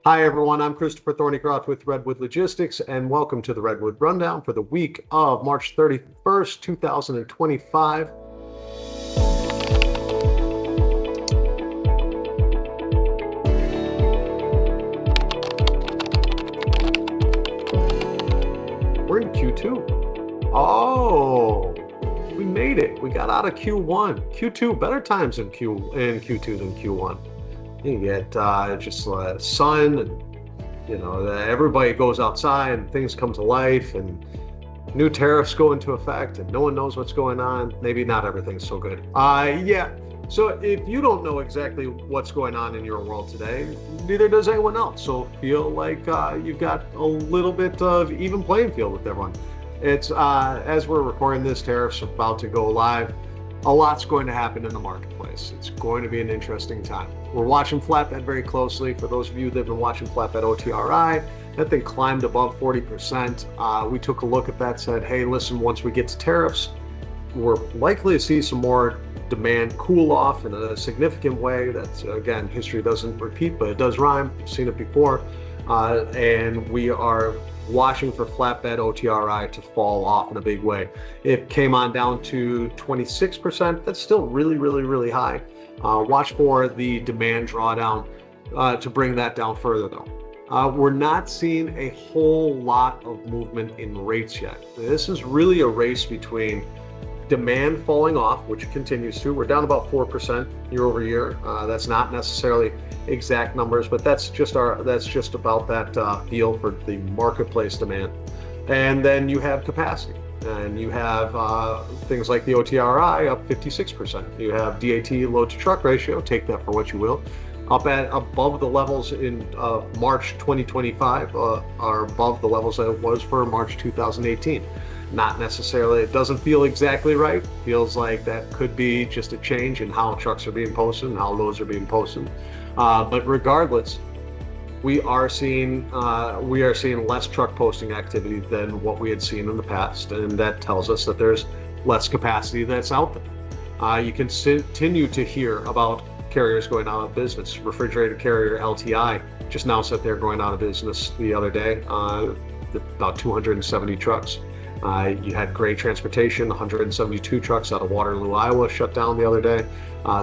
Hi, everyone. I'm Christopher Thornycroft with Redwood Logistics, and welcome to the Redwood Rundown for the week of March 31st, 2025. We're in Q2. Oh, we made it. We got out of Q1. Q2, better times in Q2 than Q1. You get just sun, and everybody goes outside and things come to life, and new tariffs go into effect, and no one knows what's going on. Maybe not everything's so good. Yeah. So if you don't know exactly what's going on in your world today, neither does anyone else. So feel like you've got a little bit of even playing field with everyone. It's as we're recording this, tariffs are about to go live. A lot's going to happen in the marketplace. It's going to be an interesting time. We're watching flatbed very closely. For those of you that have been watching flatbed OTRI, that thing climbed above 40%. We took a look at that, said, hey, listen, once we get to tariffs, we're likely to see some more demand cool off in a significant way. That's, again, history doesn't repeat, but it does rhyme. We've seen it before. And we are watching for flatbed OTRI to fall off in a big way. It came on down to 26%. That's still really, really, really high. Watch for the demand drawdown to bring that down further, though. We're not seeing a whole lot of movement in rates yet. This is really a race between demand falling off, which continues to. We're down about 4% year over year. That's not necessarily exact numbers, but that's just about that feel for the marketplace demand. And then you have capacity, and you have things like the OTRI up 56%. You have DAT, load to truck ratio, take that for what you will, up at above the levels in March 2025, are above the levels that it was for March 2018. Not necessarily, it doesn't feel exactly right. Feels like that could be just a change in how trucks are being posted and how loads are being posted. But regardless, we are seeing less truck posting activity than what we had seen in the past, and that tells us that there's less capacity that's out there. You can continue to hear about carriers going out of business. Refrigerated carrier LTI just announced that they're going out of business the other day. About 270 trucks. You had Gray Transportation, 172 trucks out of Waterloo, Iowa, shut down the other day.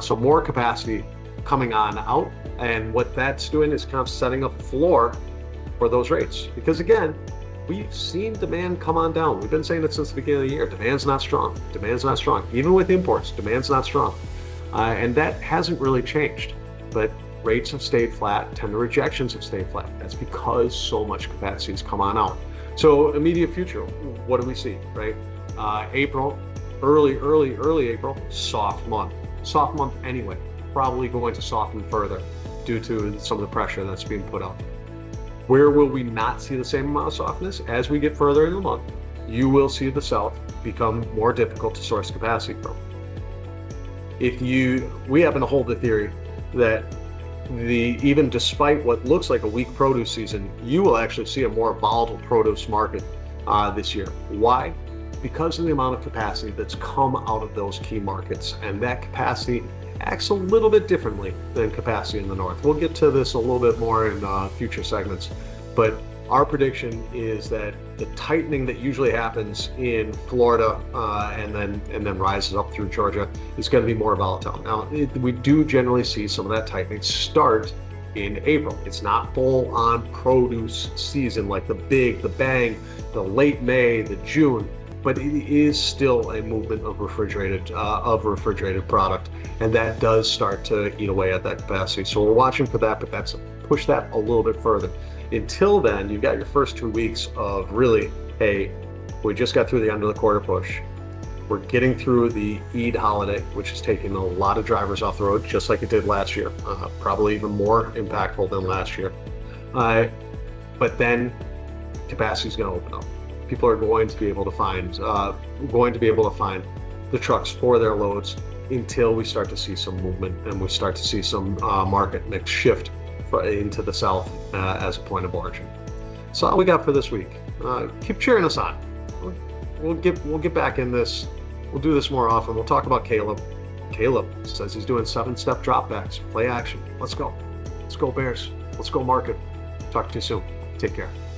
So more capacity coming on out. And what that's doing is kind of setting a floor for those rates. Because again, we've seen demand come on down. We've been saying it since the beginning of the year. Demand's not strong. Demand's not strong. Even with imports, demand's not strong. And that hasn't really changed. But rates have stayed flat. Tender rejections have stayed flat. That's because so much capacity has come on out. So immediate future, what do we see, right? April, early April, soft month. Soft month anyway, probably going to soften further due to some of the pressure that's being put out. Where will we not see the same amount of softness? As we get further in the month, you will see the South become more difficult to source capacity from. We happen to hold the theory that even despite what looks like a weak produce season, you will actually see a more volatile produce market this year. Why? Because of the amount of capacity that's come out of those key markets, and that capacity acts a little bit differently than capacity in the north. We'll get to this a little bit more in future segments, but our prediction is that the tightening that usually happens in Florida and then rises up through Georgia is going to be more volatile. Now, we do generally see some of that tightening start in April. It's not full on produce season like the bang, the late May, the June, but it is still a movement of refrigerated product, and that does start to eat away at that capacity. So we're watching for that, but that's push that a little bit further. Until then, you've got your first 2 weeks of really, hey, we just got through the end of the quarter push. We're getting through the Eid holiday, which is taking a lot of drivers off the road, just like it did last year, probably even more impactful than last year. But then capacity is going to open up. People are going to be able to find the trucks for their loads until we start to see some movement and we start to see some market mix shift into the South as a point of origin. So all we got for this week. Keep cheering us on. We'll get back in this. We'll do this more often. We'll talk about Caleb. Caleb says he's doing 7-step dropbacks. Play action. Let's go. Let's go Bears. Let's go market. Talk to you soon. Take care.